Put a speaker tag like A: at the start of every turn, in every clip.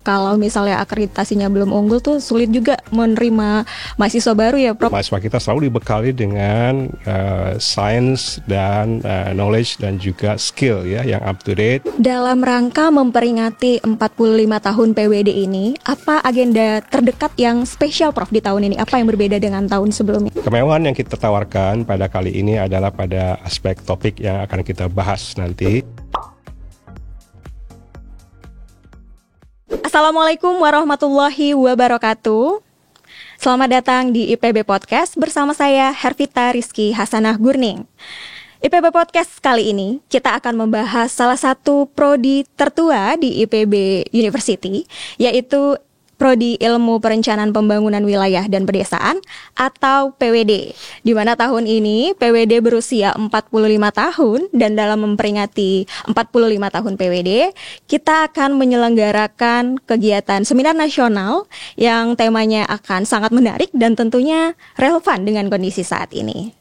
A: Kalau misalnya akreditasinya belum unggul tuh sulit juga menerima mahasiswa baru ya, Prof.
B: Mahasiswa kita selalu dibekali dengan science dan knowledge dan juga skill ya yang up to date.
A: Dalam rangka memperingati 45 tahun PWD ini, apa agenda terdekat yang spesial, Prof, di tahun ini? Apa yang berbeda dengan tahun sebelumnya?
B: Kemewahan yang kita tawarkan pada kali ini adalah pada aspek topik yang akan kita bahas nanti.
A: Assalamualaikum warahmatullahi wabarakatuh. Selamat datang di IPB Podcast bersama saya Hervita Rizky Hasanah Gurning. IPB Podcast kali ini kita akan membahas salah satu prodi tertua di IPB University, yaitu Prodi Ilmu Perencanaan Pembangunan Wilayah dan Pedesaan atau PWD. Di mana tahun ini PWD berusia 45 tahun dan dalam memperingati 45 tahun PWD, kita akan menyelenggarakan kegiatan seminar nasional yang temanya akan sangat menarik dan tentunya relevan dengan kondisi saat ini.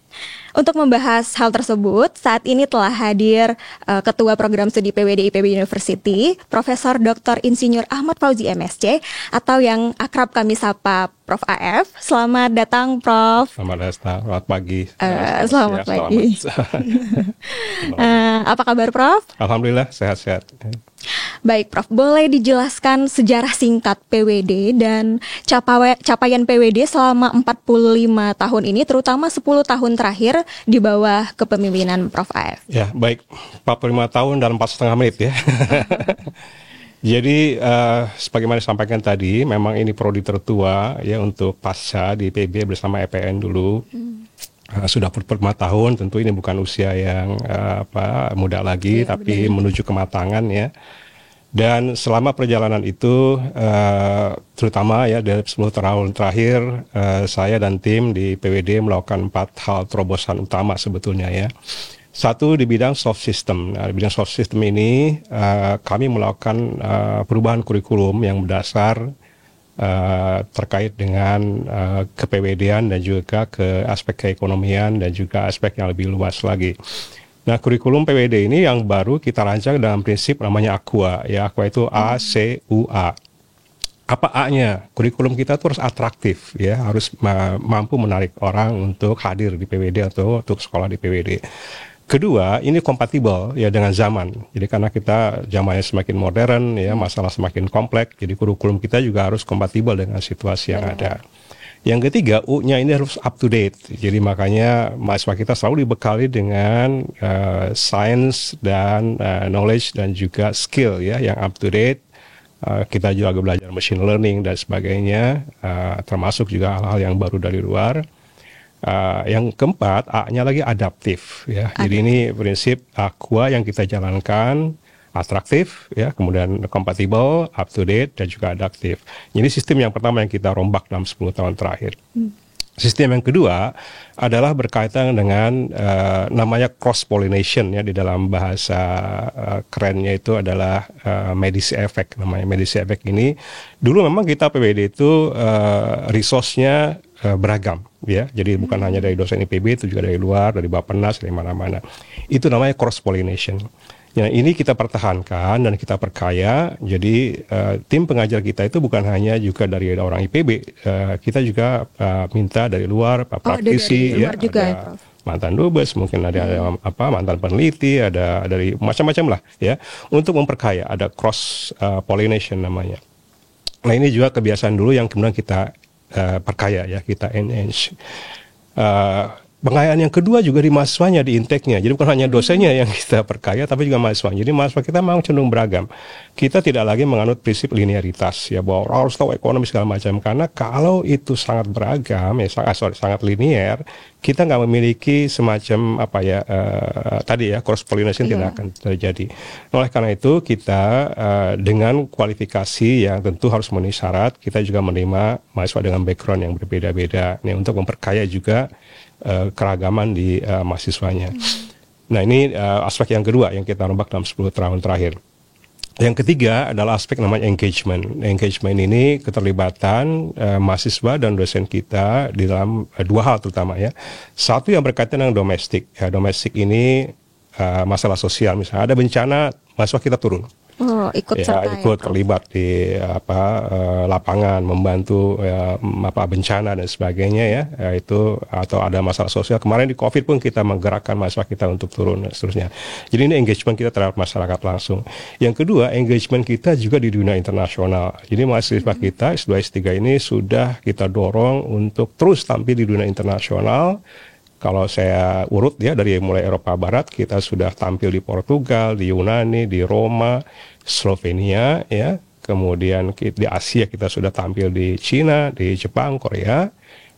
A: Untuk membahas hal tersebut, saat ini telah hadir Ketua Program Studi PWD IPB University, Profesor Dr. Insinyur Ahmad Fauzi MSc, atau yang akrab kami sapa Prof. AF. Selamat datang, Prof.
B: Selamat pagi.
A: Selamat pagi. Apa kabar, Prof?
B: Alhamdulillah, sehat-sehat.
A: Baik, Prof. Boleh dijelaskan sejarah singkat PWD dan capaian PWD selama 45 tahun ini, terutama 10 tahun terakhir di bawah kepemimpinan Prof. AF?
B: Ya, baik. 45 tahun dalam 4,5 menit ya. Jadi, sebagaimana disampaikan tadi, memang ini prodi tertua ya untuk pasca di IPB bersama EPN dulu. Sudah 45 tahun, tentu ini bukan usia yang muda lagi, ya, tapi benar, menuju kematangan ya. Dan selama perjalanan itu, terutama ya dari 10 tahun terakhir, saya dan tim di PWD melakukan 4 hal terobosan utama sebetulnya ya. Satu di bidang soft system. Di bidang soft system ini kami melakukan perubahan kurikulum yang berdasar terkait dengan ke-PWD-an dan juga ke aspek keekonomian dan juga aspek yang lebih luas lagi. Nah, kurikulum PWD ini yang baru kita rancang dalam prinsip namanya ACUA. Ya, ACUA itu A-C-U-A. Apa A-nya? Kurikulum kita itu harus atraktif, ya, harus mampu menarik orang untuk hadir di PWD atau untuk sekolah di PWD. Kedua, ini kompatibel ya dengan zaman. Jadi karena kita zamannya semakin modern, ya, masalah semakin kompleks, jadi kurikulum kita juga harus kompatibel dengan situasi yang ada. Yang ketiga, U-nya ini harus up to date. Jadi makanya mahasiswa kita selalu dibekali dengan science dan knowledge dan juga skill ya yang up to date. Kita juga belajar machine learning dan sebagainya, termasuk juga hal-hal yang baru dari luar. Yang keempat, A-nya lagi adaptif ya. Jadi ini prinsip ACUA yang kita jalankan, atraktif ya, kemudian kompatibel, up to date dan juga adaptif. Jadi sistem yang pertama yang kita rombak dalam 10 tahun terakhir. Sistem yang kedua adalah berkaitan dengan namanya cross pollination ya, di dalam bahasa kerennya itu adalah Medici effect. Namanya Medici effect ini dulu memang kita PWD itu resource-nya beragam ya. Jadi bukan hanya dari dosen IPB, itu juga dari luar, dari Bappenas, dari mana-mana. Itu namanya cross pollination. Ya, ini kita pertahankan dan kita perkaya. Jadi tim pengajar kita itu bukan hanya juga dari orang IPB, kita juga minta dari luar, praktisi, dari luar ya, juga, ada mantan dubes, mungkin ada mantan peneliti, ada dari macam-macam lah ya, untuk memperkaya. Ada cross pollination namanya. Nah, ini juga kebiasaan dulu yang kemudian kita perkaya ya, kita enhance. Pengayaan yang kedua juga di mahasiswanya, di intake-nya. Jadi bukan hanya dosennya yang kita perkaya, tapi juga mahasiswa. Jadi mahasiswa kita memang cenderung beragam. Kita tidak lagi menganut prinsip linearitas, ya, bahwa harus tahu ekonomi segala macam. Karena kalau itu sangat beragam, sangat linear, kita nggak memiliki semacam tadi ya, cross pollination tidak akan terjadi. Oleh karena itu kita dengan kualifikasi yang tentu harus memenuhi syarat, kita juga menerima mahasiswa dengan background yang berbeda-beda, nih, untuk memperkaya juga keragaman di mahasiswanya. Nah, ini aspek yang kedua yang kita rombak dalam 10 tahun terakhir. Yang ketiga adalah aspek namanya engagement. Engagement ini keterlibatan mahasiswa dan dosen kita di dalam dua hal terutama ya. Satu yang berkaitan dengan domestik. Ya, domestik ini masalah sosial, misalnya ada bencana, mahasiswa kita turun.
A: Oh, ikut
B: ya
A: serta
B: ikut
A: ya, Prof.
B: terlibat di lapangan, membantu bencana dan sebagainya ya. Itu atau ada masalah sosial, kemarin di COVID pun kita menggerakkan mahasiswa kita untuk turun dan seterusnya. Jadi ini engagement kita terhadap masyarakat langsung. Yang kedua, engagement kita juga di dunia internasional. Jadi mahasiswa kita S2 S3 ini sudah kita dorong untuk terus tampil di dunia internasional. Kalau saya urut ya, dari mulai Eropa Barat kita sudah tampil di Portugal, di Yunani, di Roma, Slovenia ya. Kemudian di Asia kita sudah tampil di Cina, di Jepang, Korea,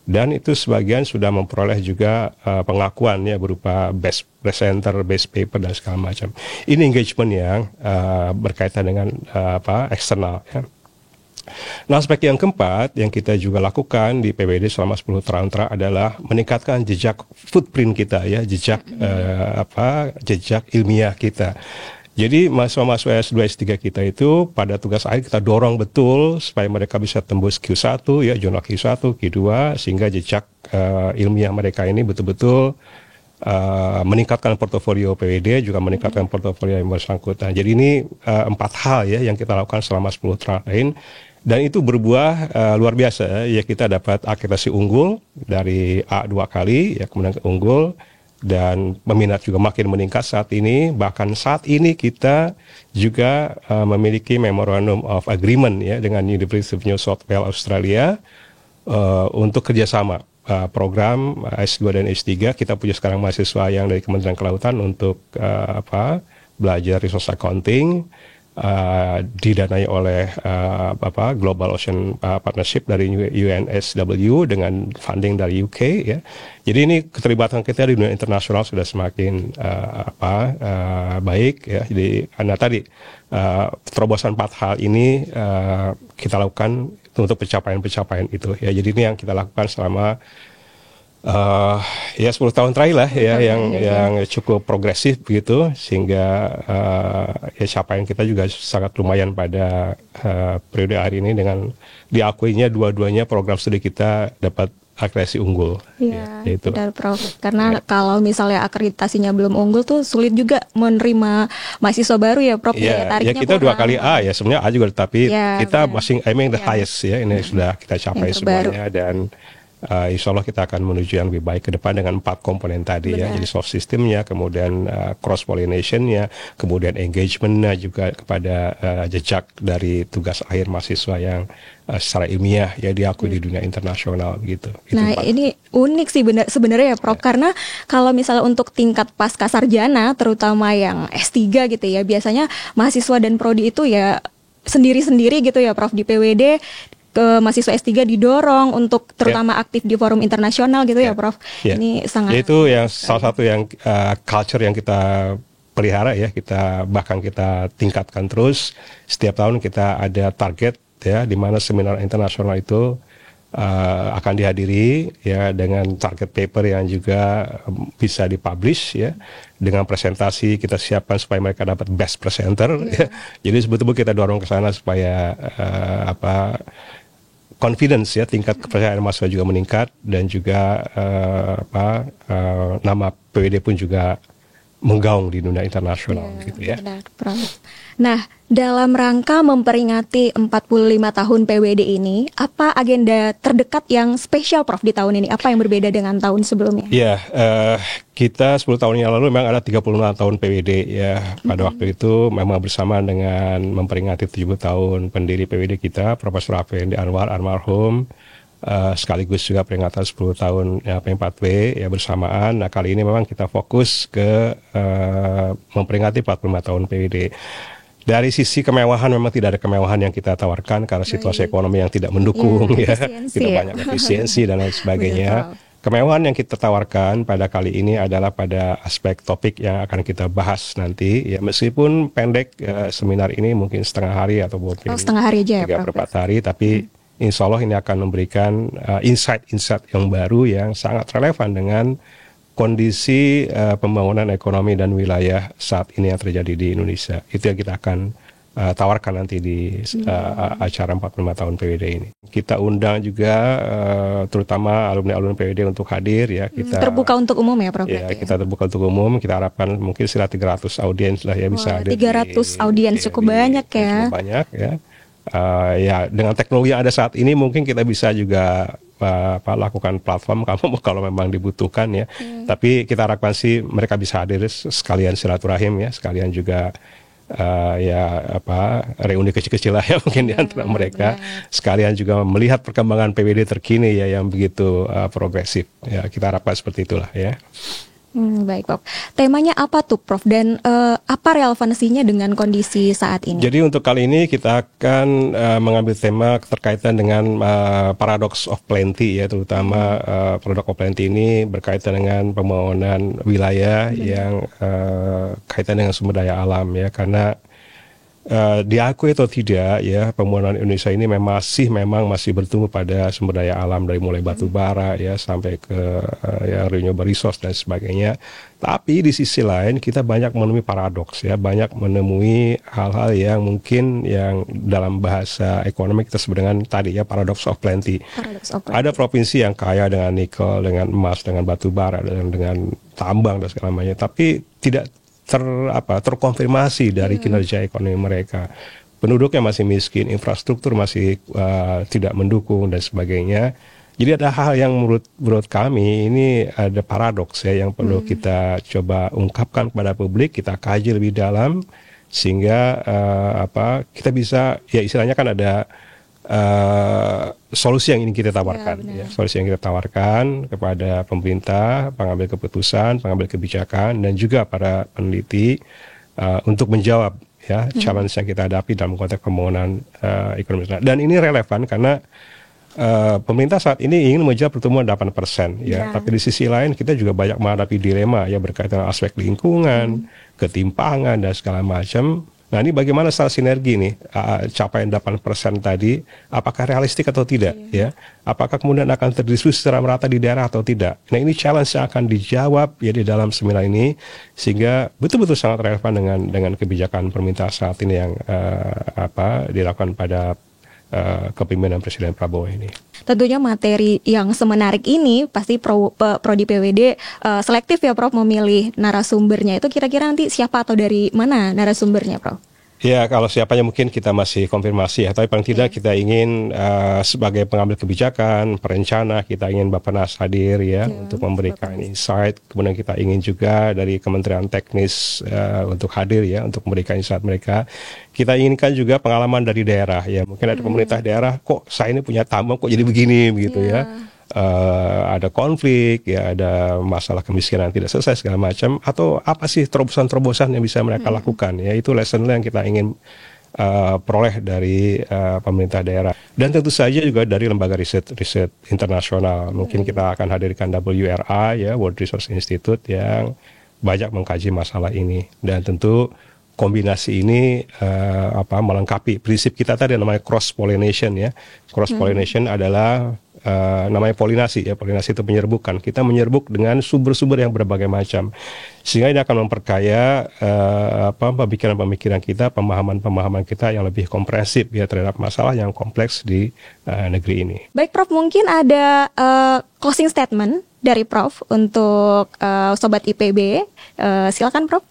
B: dan itu sebagian sudah memperoleh juga pengakuan ya berupa best presenter, best paper dan segala macam. Ini engagement yang berkaitan dengan eksternal ya. Nah, aspek yang keempat yang kita juga lakukan di PBD selama 10 tahun terakhir adalah meningkatkan jejak footprint kita ya, jejak ilmiah kita. Jadi mahasiswa-mahasiswa S2 S3 kita itu pada tugas akhir kita dorong betul supaya mereka bisa tembus Q1 ya, jurnal Q1, Q2 sehingga jejak ilmiah mereka ini betul-betul meningkatkan portofolio PWD, juga meningkatkan portofolio yang bersangkutan. Jadi ini 4 hal ya yang kita lakukan selama 10 tahun. Dan itu berbuah luar biasa ya, kita dapat akreditasi unggul dari A 2 kali ya, kemudian unggul, dan peminat juga makin meningkat saat ini. Bahkan saat ini kita juga memiliki Memorandum of Agreement ya dengan University of New South Wales Australia untuk kerjasama program S2 dan S3. Kita punya sekarang mahasiswa yang dari Kementerian Kelautan untuk belajar resource accounting, didanai oleh Global Ocean Partnership dari UNSW dengan funding dari UK ya. Jadi ini keterlibatan kita di dunia internasional sudah semakin baik ya. Jadi karena tadi terobosan 4 hal ini kita lakukan untuk pencapaian-pencapaian itu ya. Jadi ini yang kita lakukan selama 10 tahun terakhir lah ya, yang cukup progresif begitu, sehingga capaian kita juga sangat lumayan pada periode hari ini dengan diakuinya dua-duanya program studi kita dapat akreditasi unggul.
A: Ya, itu benar, Prof. Karena kalau misalnya akreditasinya belum unggul tuh sulit juga menerima mahasiswa baru ya, Prof.
B: Ya kita 2 kali A ya, sebenarnya A juga, tapi kita masing aiming the highest ya. Ini sudah kita capai semuanya, dan insya Allah kita akan menuju yang lebih baik ke depan dengan 4 komponen tadi ya. Jadi soft systemnya, kemudian cross pollinationnya, kemudian engagementnya juga kepada jejak dari tugas akhir mahasiswa yang secara ilmiah ya diakui di dunia internasional gitu.
A: Nah ini unik sih sebenarnya ya, Prof. Karena kalau misalnya untuk tingkat pasca sarjana, terutama yang S3 gitu ya, biasanya mahasiswa dan prodi itu ya sendiri-sendiri gitu ya, Prof. Di PWD ke mahasiswa S3 didorong untuk terutama aktif di forum internasional gitu ya, Prof. Ini sangat
B: itu yang salah satu yang culture yang kita pelihara ya, kita tingkatkan terus. Setiap tahun kita ada target ya, di mana seminar internasional itu akan dihadiri ya dengan target paper yang juga bisa dipublish ya, dengan presentasi kita siapkan supaya mereka dapat best presenter ya. Jadi sebetulnya kita dorong ke sana supaya confidence ya, tingkat kepercayaan mahasiswa juga meningkat, dan juga nama PWD pun juga menggaung di dunia internasional gitu ya.
A: Benar, Prof. Nah, dalam rangka memperingati 45 tahun PWD ini, apa agenda terdekat yang spesial, Prof, di tahun ini? Apa yang berbeda dengan tahun sebelumnya?
B: Ya, kita 10 tahun yang lalu memang ada 35 tahun PWD ya. Pada waktu itu memang bersamaan dengan memperingati 70 tahun pendiri PWD kita, Profesor Effendi Anwar almarhum, sekaligus juga peringatan 10 tahun ya, P4W ya bersamaan. Nah, kali ini memang kita fokus ke memperingati 45 tahun PWD. Dari sisi kemewahan memang tidak ada kemewahan yang kita tawarkan karena situasi ekonomi yang tidak mendukung ya. Tidak banyak efisiensi dan lain sebagainya. Kemewahan yang kita tawarkan pada kali ini adalah pada aspek topik yang akan kita bahas nanti ya, meskipun pendek seminar ini mungkin setengah hari atau mungkin
A: setengah hari aja ya,
B: 3/4 hari, tapi insya Allah ini akan memberikan insight-insight yang baru yang sangat relevan dengan kondisi pembangunan ekonomi dan wilayah saat ini yang terjadi di Indonesia. Itu yang kita akan tawarkan nanti di acara 45 tahun PWD ini. Kita undang juga terutama alumni-alumni PWD untuk hadir ya. Kita
A: terbuka untuk umum ya, Prof?
B: Ya, kita terbuka untuk umum. Kita harapkan mungkin sekitar 300 audiens lah ya. Wah, bisa hadir.
A: 300 audiens cukup banyak ya.
B: Cukup banyak ya. Ya dengan teknologi yang ada saat ini mungkin kita bisa juga lakukan platform kalau memang dibutuhkan ya. Tapi kita harapkan sih mereka bisa hadir sekalian silaturahim ya, sekalian juga reuni kecil-kecil lah ya mungkin di antara mereka. Sekalian juga melihat perkembangan PWD terkini ya yang begitu progresif. Ya, kita harapkan seperti itulah ya.
A: Baik, Prof. Temanya apa tuh, Prof? Dan apa relevansinya dengan kondisi saat ini?
B: Jadi untuk kali ini kita akan mengambil tema terkaitan dengan paradox of plenty ya, terutama paradox of plenty ini berkaitan dengan pembangunan wilayah yang kaitan dengan sumber daya alam ya, karena diakui atau tidak ya, pembangunan Indonesia ini memang masih bertumbuh pada sumber daya alam dari mulai batu bara ya sampai ke renewable resource dan sebagainya. Tapi di sisi lain kita banyak menemui paradoks ya, banyak menemui hal-hal yang mungkin yang dalam bahasa ekonomi kita sebut dengan tadi ya paradox of plenty. Ada provinsi yang kaya dengan nikel, dengan emas, dengan batu bara, dengan tambang dan segala macamnya, tapi tidak terkonfirmasi dari kinerja ekonomi mereka. Penduduknya masih miskin, infrastruktur masih tidak mendukung dan sebagainya. Jadi ada hal yang menurut kami ini ada paradoks ya yang perlu kita coba ungkapkan kepada publik, kita kaji lebih dalam sehingga kita bisa ya istilahnya kan ada solusi yang ingin kita tawarkan ya, solusi yang kita tawarkan kepada pemerintah, pengambil keputusan, pengambil kebijakan dan juga para peneliti untuk menjawab ya challenge yang kita hadapi dalam konteks pembangunan ekonomi. Dan ini relevan karena pemerintah saat ini ingin mengejar pertumbuhan 8% ya, tapi di sisi lain kita juga banyak menghadapi dilema ya berkaitan dengan aspek lingkungan, ketimpangan dan segala macam. Nah ini bagaimana secara sinergi nih capaian 8% tadi, apakah realistik atau tidak ya? Apakah kemudian akan terdistribusi secara merata di daerah atau tidak? Nah ini challenge yang akan dijawab ya di dalam seminar ini sehingga betul-betul sangat relevan dengan kebijakan pemerintah saat ini yang dilakukan pada kepemimpinan Presiden Prabowo ini.
A: Tentunya materi yang semenarik ini pasti Prodi PWD selektif ya, Prof, memilih narasumbernya. Itu kira-kira nanti siapa atau dari mana narasumbernya, Prof?
B: Ya, kalau siapanya mungkin kita masih konfirmasi ya, tapi paling tidak kita ingin sebagai pengambil kebijakan, perencana, kita ingin Bappenas hadir ya untuk memberikan insight. Kemudian kita ingin juga dari Kementerian Teknis untuk hadir ya, untuk memberikan insight mereka. Kita inginkan juga pengalaman dari daerah ya, mungkin ada pemerintah daerah, kok saya ini punya tambang kok jadi begini begitu ya. Ada konflik, ya ada masalah kemiskinan yang tidak selesai segala macam, atau apa sih terobosan-terobosan yang bisa mereka lakukan ya, itu lesson yang kita ingin peroleh dari pemerintah daerah. Dan tentu saja juga dari lembaga riset internasional. Mungkin kita akan hadirkan WRI ya, World Resource Institute, yang banyak mengkaji masalah ini. Dan tentu kombinasi ini melengkapi prinsip kita tadi namanya cross pollination ya. Cross pollination adalah namanya polinasi ya. Polinasi itu menyerbukan. Kita menyerbuk dengan sumber-sumber yang berbagai macam. Sehingga ini akan memperkaya pemikiran-pemikiran kita, pemahaman-pemahaman kita yang lebih komprehensif ya terhadap masalah yang kompleks di negeri ini.
A: Baik, Prof, mungkin ada closing statement dari Prof untuk Sobat IPB. Silakan, Prof.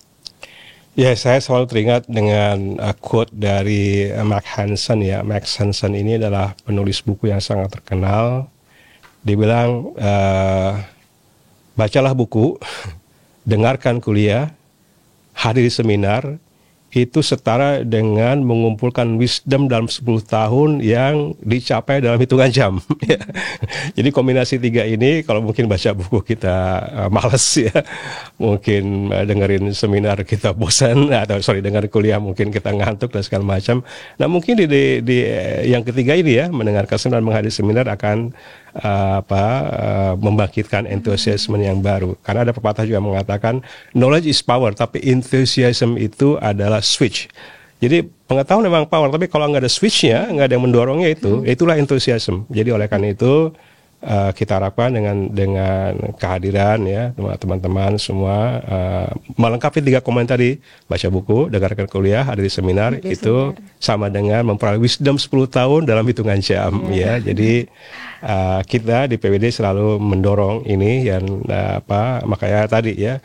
B: Ya, saya selalu teringat dengan quote dari Mark Hansen ya. Mark Hansen ini adalah penulis buku yang sangat terkenal. Dia bilang, bacalah buku, dengarkan kuliah, hadir seminar, itu setara dengan mengumpulkan wisdom dalam 10 tahun yang dicapai dalam hitungan jam. Jadi kombinasi tiga ini, kalau mungkin baca buku kita males ya, mungkin dengerin seminar kita bosan, atau dengerin kuliah mungkin kita ngantuk dan segala macam. Nah mungkin di yang ketiga ini ya, mendengarkan seminar, menghadiri seminar akan membangkitkan enthusiasm yang baru. Karena ada pepatah juga mengatakan knowledge is power, tapi enthusiasm itu adalah switch. Jadi pengetahuan memang power, tapi kalau nggak ada switchnya, nggak ada yang mendorongnya itulah enthusiasm. Jadi oleh karena itu kita harapkan dengan kehadiran ya teman-teman semua melengkapi 3 komponen tadi, baca buku, dengarkan kuliah, hadir di seminar, itu sama dengan memperoleh wisdom 10 tahun dalam hitungan jam ya. Jadi kita di PWD selalu mendorong ini dan makanya tadi ya.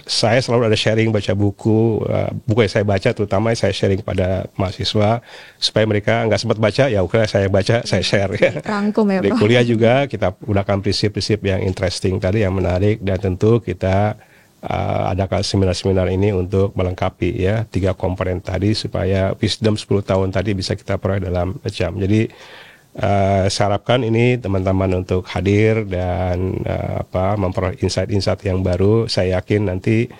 B: Saya selalu ada sharing baca buku yang saya baca, terutama saya sharing pada mahasiswa supaya mereka nggak sempat baca, ya oke saya baca, saya share ya.
A: Rangkum ya,
B: Di kuliah juga kita gunakan prinsip-prinsip yang interesting tadi, yang menarik, dan tentu kita adakan seminar-seminar ini untuk melengkapi ya 3 komponen tadi supaya wisdom 10 tahun tadi bisa kita peroleh dalam jam. Jadi saya harapkan ini teman-teman untuk hadir dan memperoleh insight-insight yang baru. Saya yakin nanti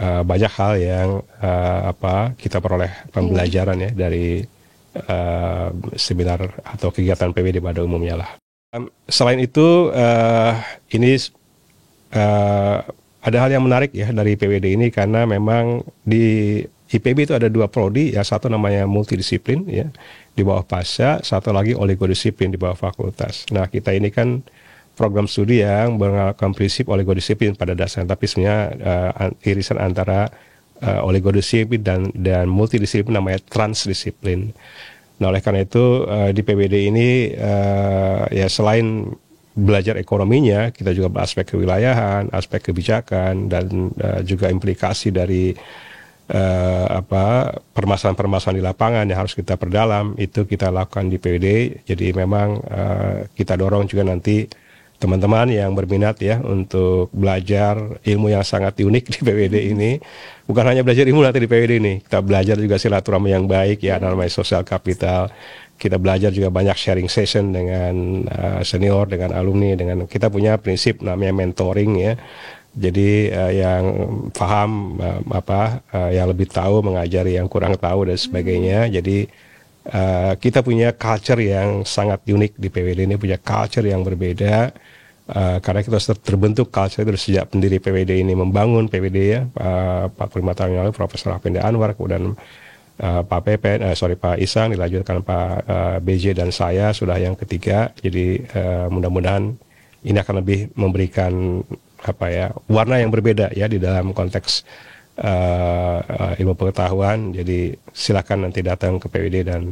B: banyak hal yang kita peroleh pembelajaran ya dari seminar atau kegiatan PWD pada umumnya lah. Selain itu ini ada hal yang menarik ya dari PWD ini, karena memang di IPB itu ada 2 prodi ya, satu namanya multidisiplin ya di bawah Pasca, satu lagi oligodisiplin di bawah fakultas. Nah, kita ini kan program studi yang menggunakan prinsip oligodisiplin pada dasarnya, tapi sebenarnya irisan antara oligodisiplin dan multidisiplin namanya transdisiplin. Nah, oleh karena itu di PWD ini ya selain belajar ekonominya, kita juga aspek kewilayahan, aspek kebijakan, dan juga implikasi dari permasalahan-permasalahan di lapangan yang harus kita perdalam, itu kita lakukan di PWD. Jadi memang kita dorong juga nanti teman-teman yang berminat ya untuk belajar ilmu yang sangat unik di PWD ini. Bukan hanya belajar ilmu nanti di PWD ini, kita belajar juga silaturahmi yang baik ya, namanya social capital. Kita belajar juga banyak sharing session dengan senior, dengan alumni, dengan kita punya prinsip namanya mentoring ya. Jadi yang paham yang lebih tahu mengajari yang kurang tahu dan sebagainya. Jadi kita punya culture yang sangat unik di PWD ini, punya culture yang berbeda. Karena kita sudah terbentuk culture itu sejak pendiri PWD ini membangun PWD ya, 45 tahun yang lalu Profesor Afindi Anwar, kemudian Pak Isang, dilanjutkan Pak BJ, dan saya sudah yang ketiga. Jadi mudah-mudahan ini akan lebih memberikan warna yang berbeda ya di dalam konteks ilmu pengetahuan. Jadi silakan nanti datang ke PWD dan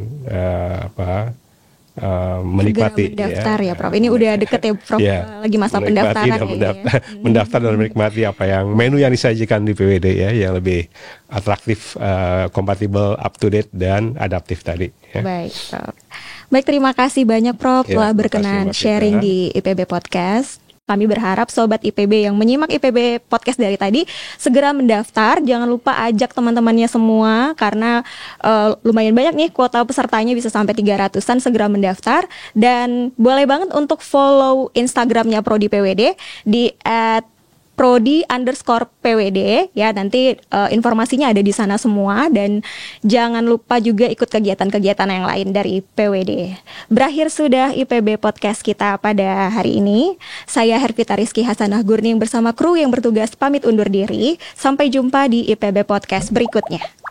B: menikmati.
A: Segera mendaftar ya Prof. Ini udah deket ya Prof. Lagi masa pendaftaran ya.
B: Mendaftar dan menikmati apa yang menu yang disajikan di PWD ya, yang lebih atraktif, kompatibel, up to date, dan adaptif tadi ya.
A: Baik Prof. Baik, terima kasih banyak Prof telah berkenan sharing di IPB Podcast. Kami berharap Sobat IPB yang menyimak IPB Podcast dari tadi segera mendaftar. Jangan lupa ajak teman-temannya semua, karena lumayan banyak nih kuota pesertanya, bisa sampai 300-an. Segera mendaftar, dan boleh banget untuk follow Instagramnya Prodi PWD di @prodi_PWD ya. Nanti informasinya ada di sana semua, dan jangan lupa juga ikut kegiatan-kegiatan yang lain dari PWD. Berakhir sudah IPB Podcast kita pada hari ini. Saya Hervita Rizky Hasanah Gurning bersama kru yang bertugas pamit undur diri. Sampai jumpa di IPB Podcast berikutnya.